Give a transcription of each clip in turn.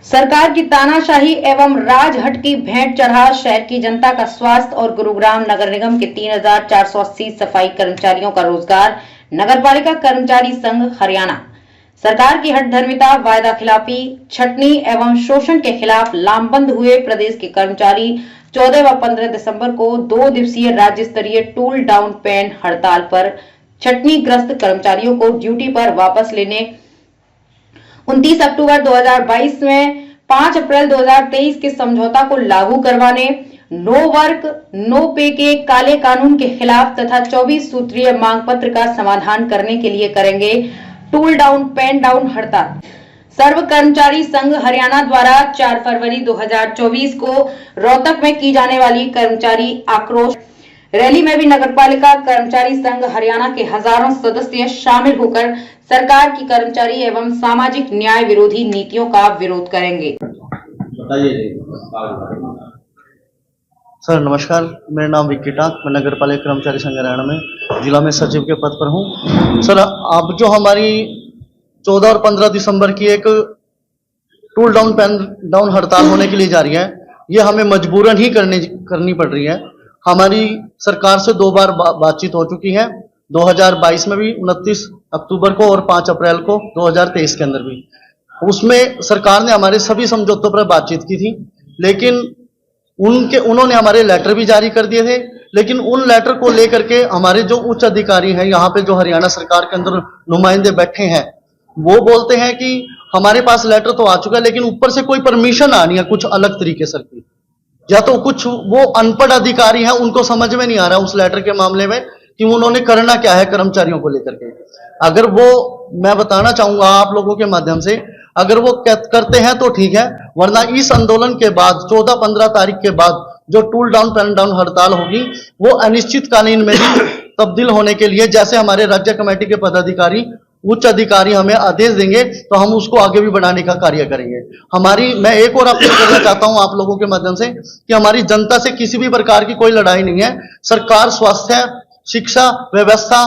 सरकार की तानाशाही एवं राजहट की भेंट चढ़ा शहर की जनता का स्वास्थ्य और गुरुग्राम नगर निगम के 3,480 सफाई कर्मचारियों का रोजगार। नगरपालिका कर्मचारी संघ हरियाणा सरकार की हठधर्मिता, वायदा खिलाफी, छटनी एवं शोषण के खिलाफ लामबंद हुए प्रदेश के कर्मचारी 14 व 15 दिसंबर को 2 दिवसीय राज्य स्तरीय टूल डाउन पेन हड़ताल पर छटनी ग्रस्त कर्मचारियों को ड्यूटी पर वापस लेने 29 अक्टूबर 2022 में 5 अप्रैल 2023 के समझौता को लागू करवाने, नो वर्क नो पे के काले कानून के खिलाफ तथा 24 सूत्रीय मांग पत्र का समाधान करने के लिए करेंगे टूल डाउन पेन डाउन हड़ताल। सर्व कर्मचारी संघ हरियाणा द्वारा 4 फरवरी 2024 को रोहतक में की जाने वाली कर्मचारी आक्रोश रैली में भी नगरपालिका कर्मचारी संघ हरियाणा के हजारों सदस्य शामिल होकर सरकार की कर्मचारी एवं सामाजिक न्याय विरोधी नीतियों का विरोध करेंगे। सर नमस्कार, मेरा नाम विक्की टाक, मैं नगरपालिका कर्मचारी संघ हरियाणा में जिला में सचिव के पद पर हूं। सर अब जो हमारी 14 और 15 दिसंबर की एक टूल डाउन पेन डाउन हड़ताल होने के लिए जा रही है, ये हमें मजबूरन ही करनी पड़ रही है। हमारी सरकार से 2 बार बातचीत हो चुकी है, 2022 में भी 29 अक्टूबर को और 5 अप्रैल को 2023 के अंदर भी। उसमें सरकार ने हमारे सभी समझौतों पर बातचीत की थी, लेकिन उन्होंने हमारे लेटर भी जारी कर दिए थे। लेकिन उन लेटर को लेकर के हमारे जो उच्च अधिकारी हैं, यहाँ पे जो हरियाणा सरकार के अंदर नुमाइंदे बैठे हैं, वो बोलते हैं कि हमारे पास लेटर तो आ चुका है, लेकिन ऊपर से कोई परमिशन आनी है कुछ अलग तरीके सर की, या तो कुछ वो अनपढ़ अधिकारी हैं, उनको समझ में नहीं आ रहा उस लेटर के मामले में कि उन्होंने करना क्या है कर्मचारियों को लेकर के। अगर वो, मैं बताना चाहूंगा आप लोगों के माध्यम से, अगर वो करते हैं तो ठीक है, वरना इस आंदोलन के बाद 14-15 तारीख के बाद जो टूल डाउन पेन डाउन हड़ताल होगी वो अनिश्चितकालीन में भी तब्दील होने के लिए, जैसे हमारे राज्य कमेटी के पदाधिकारी उच्च अधिकारी हमें आदेश देंगे तो हम उसको आगे भी बढ़ाने का कार्य करेंगे। मैं एक और अपील करना चाहता हूं आप लोगों के माध्यम से कि हमारी जनता से किसी भी प्रकार की कोई लड़ाई नहीं है। सरकार स्वास्थ्य, शिक्षा व्यवस्था,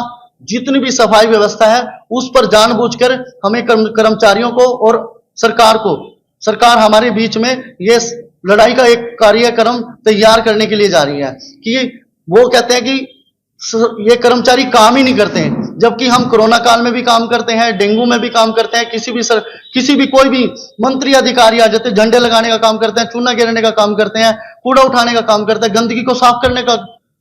जितनी भी सफाई व्यवस्था है, उस पर जानबूझकर हमें कर्मचारियों को और सरकार हमारे बीच में ये लड़ाई का एक कार्यक्रम तैयार करने के लिए जा रही है कि वो कहते हैं कि ये कर्मचारी काम ही नहीं करते हैं, जबकि हम कोरोना काल में भी काम करते हैं, डेंगू में भी काम करते हैं, किसी भी कोई भी मंत्री अधिकारी आ जाते हैं, झंडे लगाने का काम करते हैं, चूना गिरने का काम करते हैं, कूड़ा उठाने का काम करते हैं, गंदगी को साफ करने का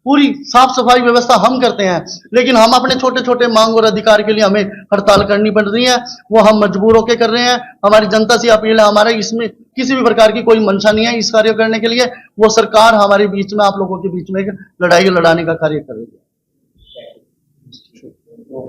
पूरी साफ सफाई व्यवस्था हम करते हैं। लेकिन हम अपने छोटे छोटे मांग और अधिकार के लिए हमें हड़ताल करनी पड़ रही है, वो हम मजबूर होकर कर रहे हैं। हमारी जनता से अपील है, हमारे इसमें किसी भी प्रकार की कोई मंशा नहीं है इस कार्य करने के लिए। वो सरकार हमारे बीच में, आप लोगों के बीच में लड़ाई लड़ाने का कार्य कर रही है।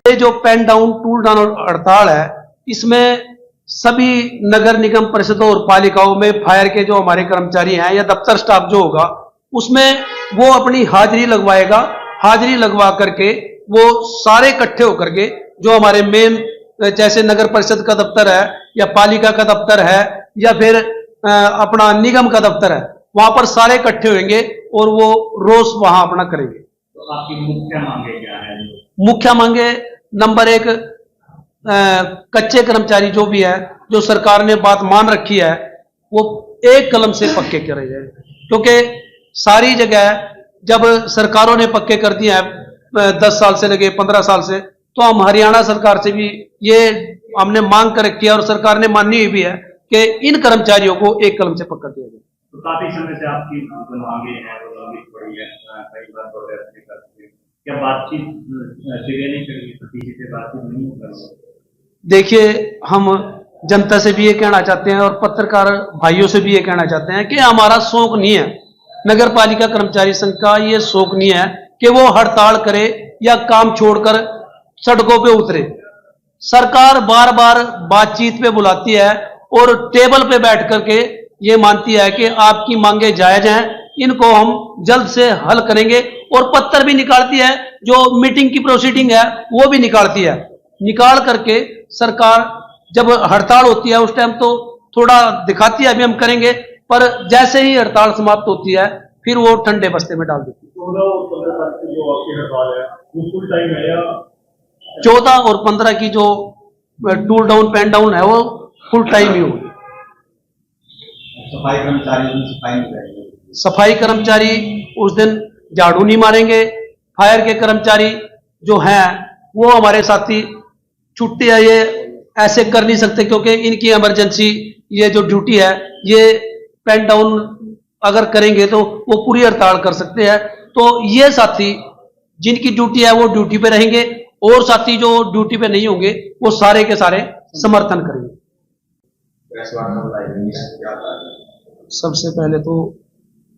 ये जो पेन डाउन टूल डाउन हड़ताल है, इसमें सभी नगर निगम परिषदों और पालिकाओं में फायर के जो हमारे कर्मचारी हैं या दफ्तर स्टाफ जो होगा, उसमें वो अपनी हाजिरी लगवाएगा। हाजिरी लगवा करके वो सारे इकट्ठे होकर के जो हमारे मेन, जैसे नगर परिषद का दफ्तर है या पालिका का दफ्तर है या फिर अपना निगम का दफ्तर है, वहां पर सारे इकट्ठे होंगे और वो रोज वहां अपना करेंगे। तो आपकी मुख्य मांगे क्या है? मुख्य मांगे नंबर 1, कच्चे कर्मचारी जो भी है, जो सरकार ने बात मान रखी है, वो एक कलम से पक्के करे जाए। क्योंकि सारी जगह जब सरकारों ने पक्के कर दिए हैं 10 साल से लगे 15 साल से, तो हम हरियाणा सरकार से भी ये हमने मांग कर रखी है और सरकार ने मानी हुई भी है कि इन कर्मचारियों को एक कलम से पक्का किया जाए। तो काफी समय से आपकी मांगे हैं, वो लंबित पड़ी है, कई बार प्रोटेस्ट भी करते हैं, क्या बातचीत नहीं करेंगे? किसी से बातचीत नहीं होगा? देखिए, हम जनता से भी ये कहना चाहते हैं और पत्रकार भाइयों से भी ये कहना चाहते हैं कि हमारा शौक नहीं है, नगर पालिका कर्मचारी संघ का ये शौक नहीं है कि वो हड़ताल करे या काम छोड़कर सड़कों पे उतरे। सरकार बार बार बातचीत पे बुलाती है और टेबल पे बैठ करके ये मानती है कि आपकी मांगे जायज हैं, इनको हम जल्द से हल करेंगे, और पत्र भी निकालती है। जो मीटिंग की प्रोसीडिंग है वो भी निकालती है। निकाल करके सरकार जब हड़ताल होती है उस टाइम तो थोड़ा दिखाती है अभी हम करेंगे, पर जैसे ही हड़ताल समाप्त होती है फिर वो ठंडे बस्ते में डाल देती है। 14 और 15 तारीख की जो आपकी हड़ताल है वो फुल टाइम है या? 14 और 15 की जो टूल डाउन पेन डाउन है वो फुल टाइम ही होगी। सफाई कर्मचारी उस दिन सफाई नहीं करेंगे। सफाई कर्मचारी उस दिन झाड़ू नहीं मारेंगे। फायर के कर्मचारी जो हैं वो हमारे साथी छुट्टी है ये ऐसे कर नहीं सकते, क्योंकि इनकी इमरजेंसी ये जो ड्यूटी है ये पेन डाउन अगर करेंगे तो वो पूरी हड़ताल कर सकते हैं। तो ये साथी जिनकी ड्यूटी है वो ड्यूटी पे रहेंगे, और साथी जो ड्यूटी पे नहीं होंगे वो सारे के सारे समर्थन करेंगे। प्रेस वार्ता बुलाई क्या कारण है? सबसे पहले तो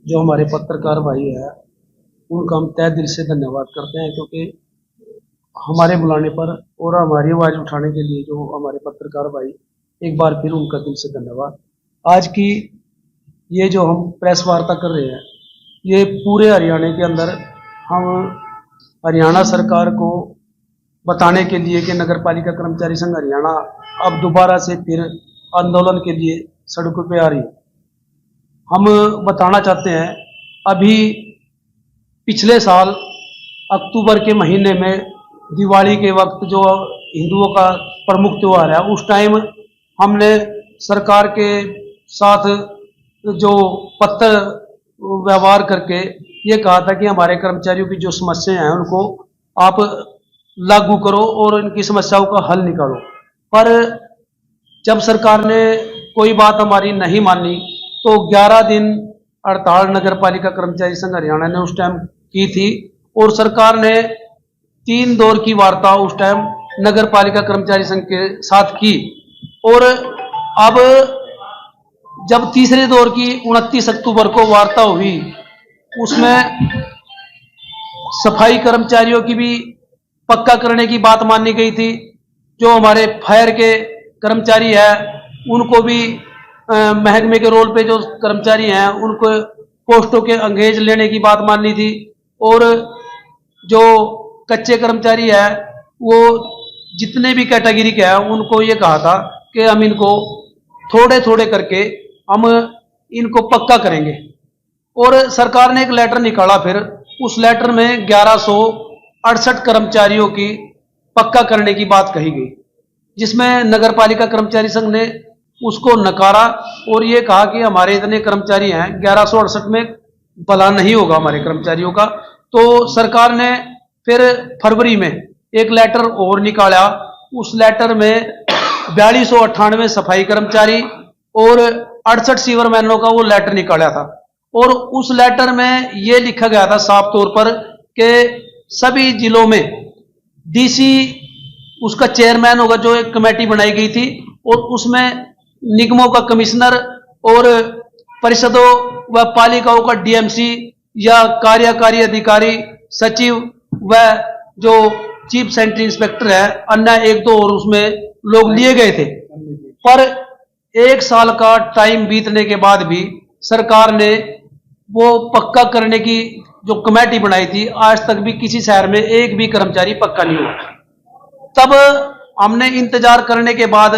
जो हमारे पत्रकार भाई है उनका हम तहे दिल से धन्यवाद करते हैं, क्योंकि हमारे बुलाने पर और हमारी आवाज उठाने के लिए जो हमारे पत्रकार भाई, एक बार फिर उनका दिल से धन्यवाद। आज की ये जो हम प्रेस वार्ता कर रहे हैं ये पूरे हरियाणा के अंदर हम हरियाणा सरकार को बताने के लिए कि नगर पालिका कर्मचारी संघ हरियाणा अब दोबारा से फिर आंदोलन के लिए सड़कों पे आ रही है। हम बताना चाहते हैं, अभी पिछले साल अक्टूबर के महीने में दिवाली के वक्त जो हिंदुओं का प्रमुख त्यौहार है उस टाइम हमने सरकार के साथ जो पत्र व्यवहार करके ये कहा था कि हमारे कर्मचारियों की जो समस्याएं हैं उनको आप लागू करो और इनकी समस्याओं का हल निकालो। पर जब सरकार ने कोई बात हमारी नहीं मानी तो 11 दिन हड़ताल नगर पालिका कर्मचारी संघ हरियाणा ने उस टाइम की थी, और सरकार ने 3 दौर की वार्ता उस टाइम नगर पालिका कर्मचारी संघ के साथ की। और अब जब तीसरे दौर की 29 अक्टूबर को वार्ता हुई उसमें सफाई कर्मचारियों की भी पक्का करने की बात मानी गई थी। जो हमारे फायर के कर्मचारी है उनको भी महकमे के रोल पे जो कर्मचारी हैं उनको पोस्टों के अंगेज लेने की बात मानी थी, और जो कच्चे कर्मचारी है वो जितने भी कैटेगरी के हैं उनको ये कहा था कि हम इनको थोड़े थोड़े करके हम इनको पक्का करेंगे। और सरकार ने एक लेटर निकाला, फिर उस लेटर में 1168 कर्मचारियों की पक्का करने की बात कही गई, जिसमें नगर पालिका कर्मचारी संघ ने उसको नकारा और ये कहा कि हमारे इतने कर्मचारी हैं 1168 में भला नहीं होगा हमारे कर्मचारियों का। तो सरकार ने फिर फरवरी में एक लेटर और निकाला। उस लेटर में 4298 सफाई कर्मचारी और 68 सीवरमैनों का वो लेटर निकाला था, और उस लेटर में ये लिखा गया था साफ तौर पर कि सभी जिलों में डीसी उसका चेयरमैन होगा, जो एक कमेटी बनाई गई थी, और उसमें निगमों का कमिश्नर और परिषदों व पालिकाओं का डीएमसी या कार्यकारी अधिकारी सचिव व जो चीफ सैनिटरी इंस्पेक्टर है, अन्य 1-2 और उसमें लोग लिए गए थे। पर 1 साल का टाइम बीतने के बाद भी सरकार ने वो पक्का करने की जो कमेटी बनाई थी, आज तक भी किसी शहर में एक भी कर्मचारी पक्का नहीं हुआ। तब हमने इंतजार करने के बाद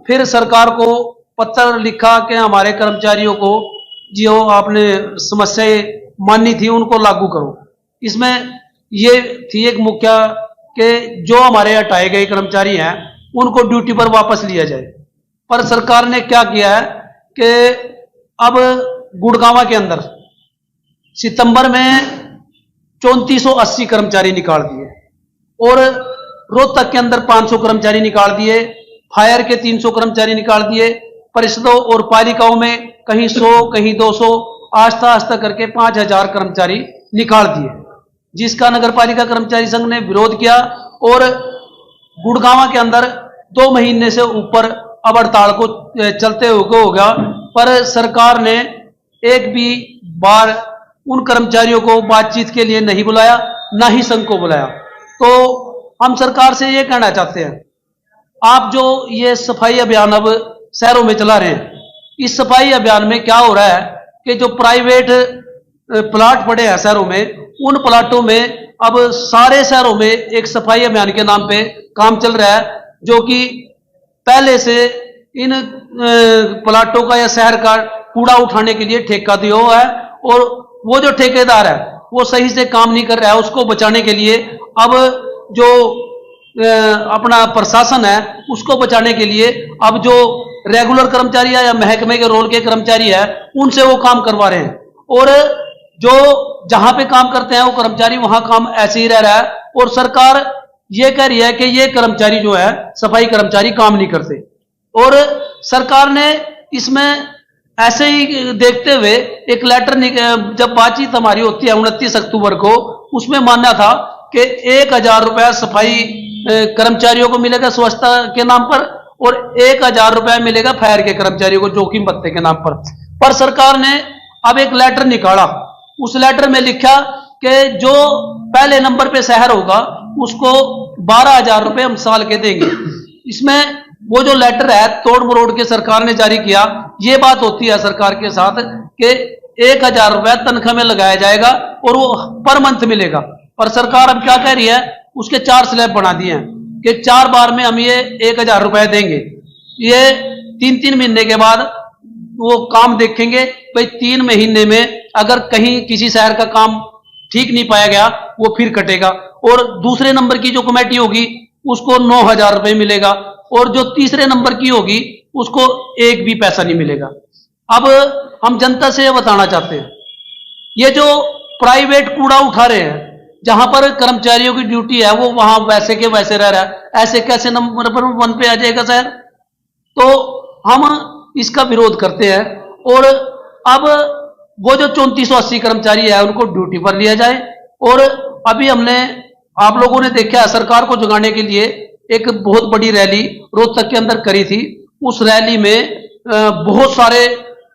फिर सरकार को पत्र लिखा कि हमारे कर्मचारियों को जो आपने समस्याएं मानी थी उनको लागू करो। इसमें ये थी एक मुख्य कि जो हमारे हटाए गए कर्मचारी हैं उनको ड्यूटी पर वापस लिया जाए। पर सरकार ने क्या किया है कि अब गुड़गांव के अंदर सितंबर में 3480 कर्मचारी निकाल दिए, और रोहतक के अंदर 500 कर्मचारी निकाल दिए, फायर के 300 कर्मचारी निकाल दिए, परिषदों और पालिकाओं में कहीं 100 कहीं 200 आस्ता आस्ता करके 5000 कर्मचारी निकाल दिए, जिसका नगर पालिका कर्मचारी संघ ने विरोध किया। और गुड़गांव के अंदर 2 महीने से ऊपर अब हड़ताल को चलते हुए हो गया, पर सरकार ने एक भी बार उन कर्मचारियों को बातचीत के लिए नहीं बुलाया, ना ही संघ को बुलाया। तो हम सरकार से ये कहना चाहते हैं, आप जो ये सफाई अभियान अब शहरों में चला रहे हैं, इस सफाई अभियान में क्या हो रहा है कि जो प्राइवेट प्लाट पड़े हैं शहरों में, उन प्लाटों में अब सारे शहरों में एक सफाई अभियान के नाम पे काम चल रहा है, जो कि पहले से इन प्लाटों का या शहर का कूड़ा उठाने के लिए ठेका दिया हुआ है, और वो जो ठेकेदार है वो सही से काम नहीं कर रहा है। उसको बचाने के लिए अब जो अपना प्रशासन है उसको बचाने के लिए अब जो रेगुलर कर्मचारी है या महकमे के रोल के कर्मचारी है, उनसे वो काम करवा रहे हैं। और जो जहां पे काम करते हैं वो कर्मचारी वहां काम ऐसे ही रह रहा है। और सरकार ये कह रही है कि ये कर्मचारी जो है सफाई कर्मचारी काम नहीं करते। और सरकार ने इसमें ऐसे ही देखते हुए एक लेटर जब बातचीत हमारी होती है 29 अक्टूबर को, उसमें मानना था कि 1000 रुपया सफाई कर्मचारियों को मिलेगा स्वच्छता के नाम पर और 1000 रुपया मिलेगा फायर के कर्मचारियों को जोखिम भत्ते के नाम पर सरकार ने अब एक लेटर निकाला। उस लेटर में लिखा कि जो पहले नंबर पे शहर होगा उसको 12,000 रुपए हम साल के देंगे। इसमें वो जो लेटर है तोड़ मरोड़ के सरकार ने जारी किया। ये बात होती है सरकार के साथ कि 1000 रुपया तनख्वाह में लगाया जाएगा और वो पर मंथ मिलेगा। और सरकार अब क्या कह रही है, उसके 4 स्लैब बना दिए हैं कि 4 बार में हम ये 1000 रुपया देंगे। ये 3-3 महीने के बाद वो काम देखेंगे। भाई 3 महीने में अगर कहीं किसी शहर का काम ठीक नहीं पाया गया वो फिर कटेगा। और दूसरे नंबर की जो कमेटी होगी उसको 9,000 रुपये मिलेगा और जो तीसरे नंबर की होगी उसको एक भी पैसा नहीं मिलेगा। अब हम जनता से ये बताना चाहते हैं, ये जो प्राइवेट कूड़ा उठा रहे हैं, जहां पर कर्मचारियों की ड्यूटी है वो वहां वैसे के वैसे रह रहा है, ऐसे कैसे नंबर पर 1 पे आ जाएगा शहर? तो हम इसका विरोध करते हैं। और अब वो जो 3480 कर्मचारी है उनको ड्यूटी पर लिया जाए। और अभी हमने आप लोगों ने देखा है सरकार को जगाने के लिए एक बहुत बड़ी रैली रोहतक के अंदर करी थी। उस रैली में बहुत सारे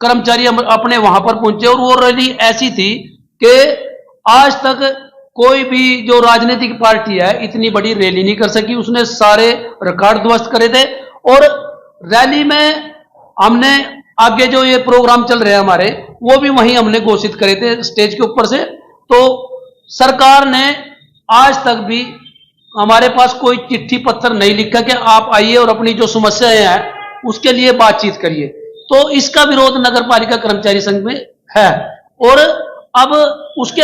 कर्मचारी अपने वहां पर पहुंचे और वो रैली ऐसी थी कि आज तक कोई भी जो राजनीतिक पार्टी है इतनी बड़ी रैली नहीं कर सकी। उसने सारे रिकॉर्ड ध्वस्त करे थे। और रैली में हमने आगे जो ये प्रोग्राम चल रहे हैं हमारे वो भी वहीं हमने घोषित करे थे स्टेज के ऊपर से। तो सरकार ने आज तक भी हमारे पास कोई चिट्ठी पत्र नहीं लिखा कि आप आइए और अपनी जो समस्याएं हैं उसके लिए बातचीत करिए। तो इसका विरोध नगर पालिका कर्मचारी संघ में है। और अब उसके